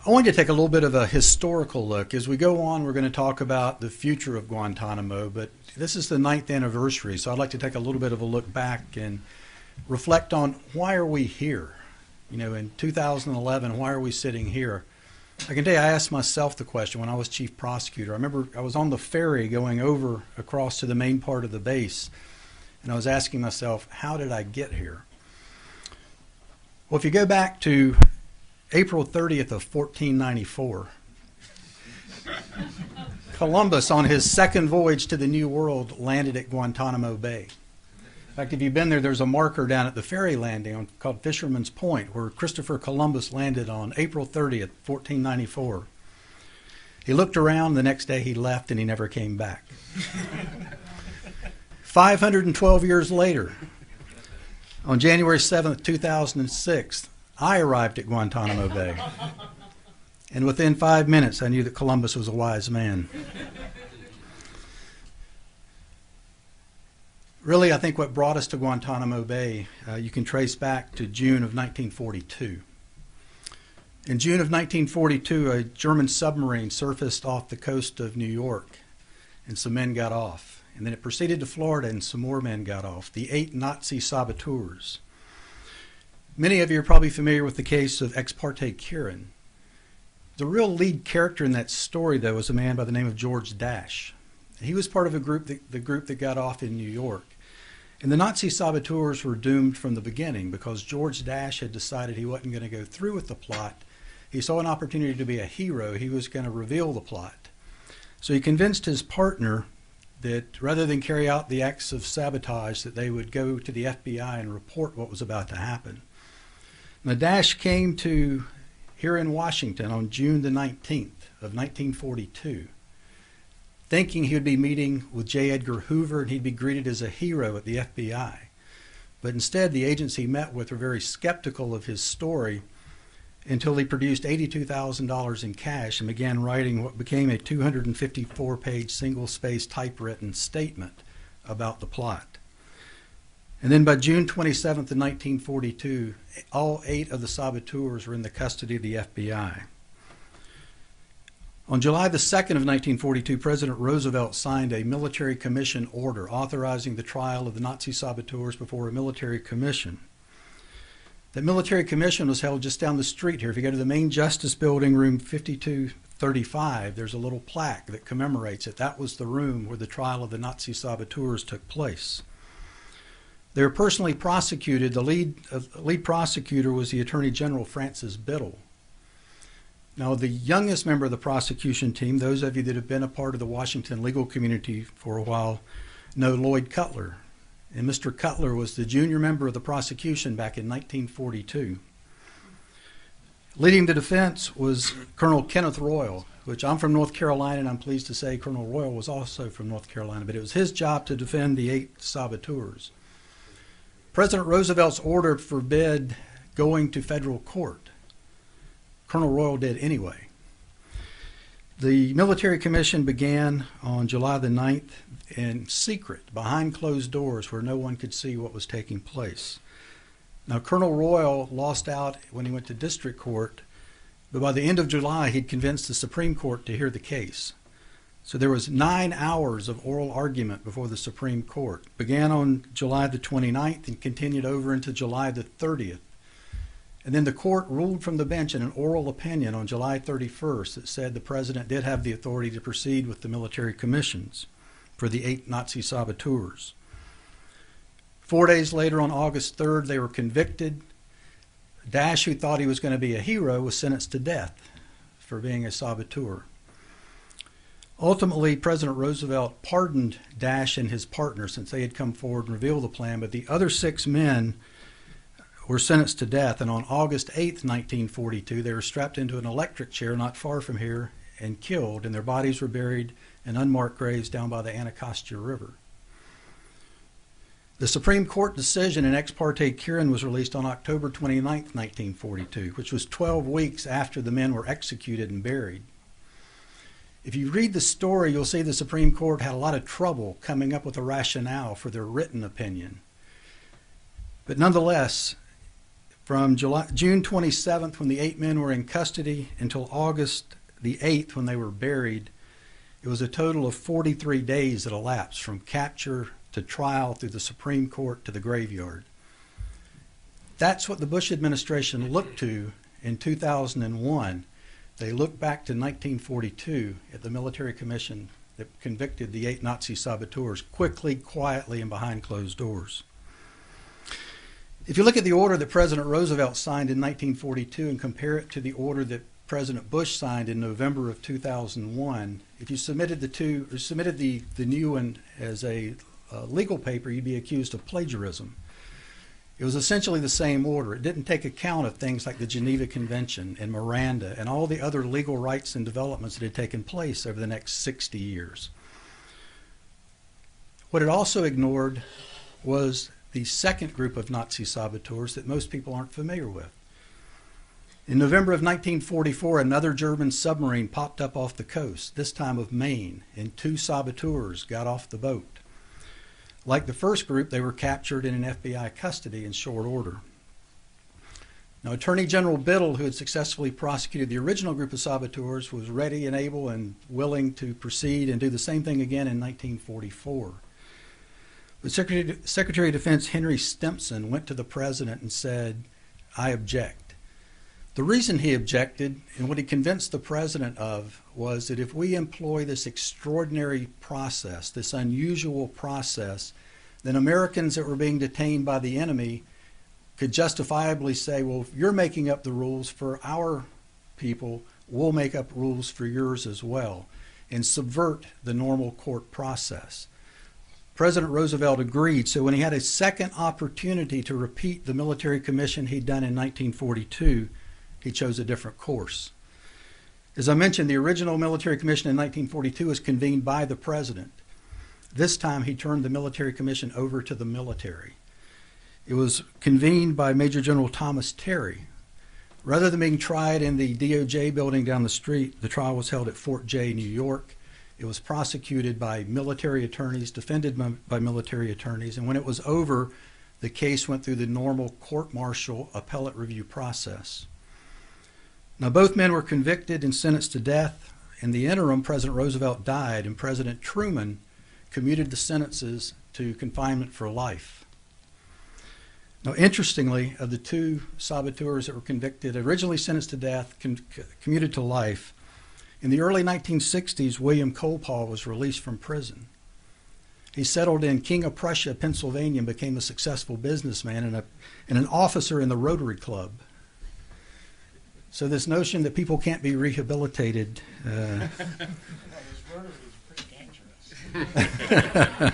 I want you to take a little bit of a historical look. As we go on, we're going to talk about the future of Guantanamo, but this is the 9th anniversary, so I'd like to take a little bit of a look back and reflect on why are we here? You know, in 2011, why are we sitting here? I can tell you, I asked myself the question when I was chief prosecutor. I remember I was on the ferry going over across to the main part of the base, and I was asking myself, how did I get here? Well, if you go back to April 30th of 1494, Columbus, on his second voyage to the New World, landed at Guantanamo Bay. In fact, if you've been there, there's a marker down at the ferry landing called Fisherman's Point, where Christopher Columbus landed on April 30th, 1494. He looked around, the next day he left, and he never came back. 512 years later, on January 7th, 2006, I arrived at Guantanamo Bay. And within 5 minutes, I knew that Columbus was a wise man. Really, I think what brought us to Guantanamo Bay, you can trace back to June of 1942. In June of 1942, a German submarine surfaced off the coast of New York, and some men got off. And then it proceeded to Florida, and some more men got off, the 8 Nazi saboteurs. Many of you are probably familiar with the case of Ex parte Quirin. The real lead character in that story, though, was a man by the name of George Dash. He was part of the group that got off in New York. And the Nazi saboteurs were doomed from the beginning because George Dash had decided he wasn't going to go through with the plot. He saw an opportunity to be a hero. He was going to reveal the plot. So he convinced his partner that rather than carry out the acts of sabotage, that they would go to the FBI and report what was about to happen. Now, Dash came to here in Washington on June the 19th of 1942. Thinking he would be meeting with J. Edgar Hoover and he'd be greeted as a hero at the FBI. But instead, the agents he met with were very skeptical of his story until he produced $82,000 in cash and began writing what became a 254-page single-space typewritten statement about the plot. And then by June 27th of 1942, all 8 of the saboteurs were in the custody of the FBI. On July the 2nd of 1942, President Roosevelt signed a military commission order authorizing the trial of the Nazi saboteurs before a military commission. That military commission was held just down the street here. If you go to the main Justice Building, room 5235, there's a little plaque that commemorates it. That was the room where the trial of the Nazi saboteurs took place. They were personally prosecuted. The lead prosecutor was the Attorney General Francis Biddle. Now, the youngest member of the prosecution team, those of you that have been a part of the Washington legal community for a while, know Lloyd Cutler. And Mr. Cutler was the junior member of the prosecution back in 1942. Leading the defense was Colonel Kenneth Royal, which I'm from North Carolina, and I'm pleased to say Colonel Royal was also from North Carolina, but it was his job to defend the 8 saboteurs. President Roosevelt's order forbid going to federal court. Colonel Royal did anyway. The military commission began on July the 9th in secret, behind closed doors where no one could see what was taking place. Now, Colonel Royal lost out when he went to district court, but by the end of July, he'd convinced the Supreme Court to hear the case. So there was 9 hours of oral argument before the Supreme Court. Began on July the 29th and continued over into July the 30th. And then the court ruled from the bench in an oral opinion on July 31st that said the president did have the authority to proceed with the military commissions for the 8 Nazi saboteurs. 4 days later, on August 3rd, they were convicted. Dash, who thought he was going to be a hero, was sentenced to death for being a saboteur. Ultimately, President Roosevelt pardoned Dash and his partner since they had come forward and revealed the plan, but the other 6 men were sentenced to death, and on August 8th, 1942, they were strapped into an electric chair not far from here and killed, and their bodies were buried in unmarked graves down by the Anacostia River. The Supreme Court decision in Ex parte Quirin was released on October 29th, 1942, which was 12 weeks after the men were executed and buried. If you read the story, you'll see the Supreme Court had a lot of trouble coming up with a rationale for their written opinion. But nonetheless, From June 27th, when the 8 men were in custody, until August the 8th, when they were buried, it was a total of 43 days that elapsed from capture to trial through the Supreme Court to the graveyard. That's what the Bush administration looked to in 2001. They looked back to 1942 at the military commission that convicted the 8 Nazi saboteurs quickly, quietly, and behind closed doors. If you look at the order that President Roosevelt signed in 1942 and compare it to the order that President Bush signed in November of 2001, if you submitted the new one as a legal paper, you'd be accused of plagiarism. It was essentially the same order. It didn't take account of things like the Geneva Convention and Miranda and all the other legal rights and developments that had taken place over the next 60 years. What it also ignored was the second group of Nazi saboteurs that most people aren't familiar with. In November of 1944, another German submarine popped up off the coast, this time of Maine, and 2 saboteurs got off the boat. Like the first group, they were captured in an FBI custody in short order. Now, Attorney General Biddle, who had successfully prosecuted the original group of saboteurs, was ready and able and willing to proceed and do the same thing again in 1944. But Secretary of Defense Henry Stimson went to the president and said, "I object." The reason he objected, and what he convinced the president of, was that if we employ this extraordinary process, this unusual process, then Americans that were being detained by the enemy could justifiably say, well, if you're making up the rules for our people, we'll make up rules for yours as well, and subvert the normal court process. President Roosevelt agreed, so when he had a second opportunity to repeat the military commission he'd done in 1942, he chose a different course. As I mentioned, the original military commission in 1942 was convened by the president. This time he turned the military commission over to the military. It was convened by Major General Thomas Terry. Rather than being tried in the DOJ building down the street, the trial was held at Fort J, New York. It was prosecuted by military attorneys, defended by military attorneys, and when it was over, the case went through the normal court-martial appellate review process. Now, both men were convicted and sentenced to death. In the interim, President Roosevelt died, and President Truman commuted the sentences to confinement for life. Now, interestingly, of the 2 saboteurs that were convicted, originally sentenced to death, commuted to life, in the early 1960s, William Colpaw was released from prison. He settled in King of Prussia, Pennsylvania, and became a successful businessman and an officer in the Rotary Club. So this notion that people can't be rehabilitated. Well, this Rotary is pretty dangerous.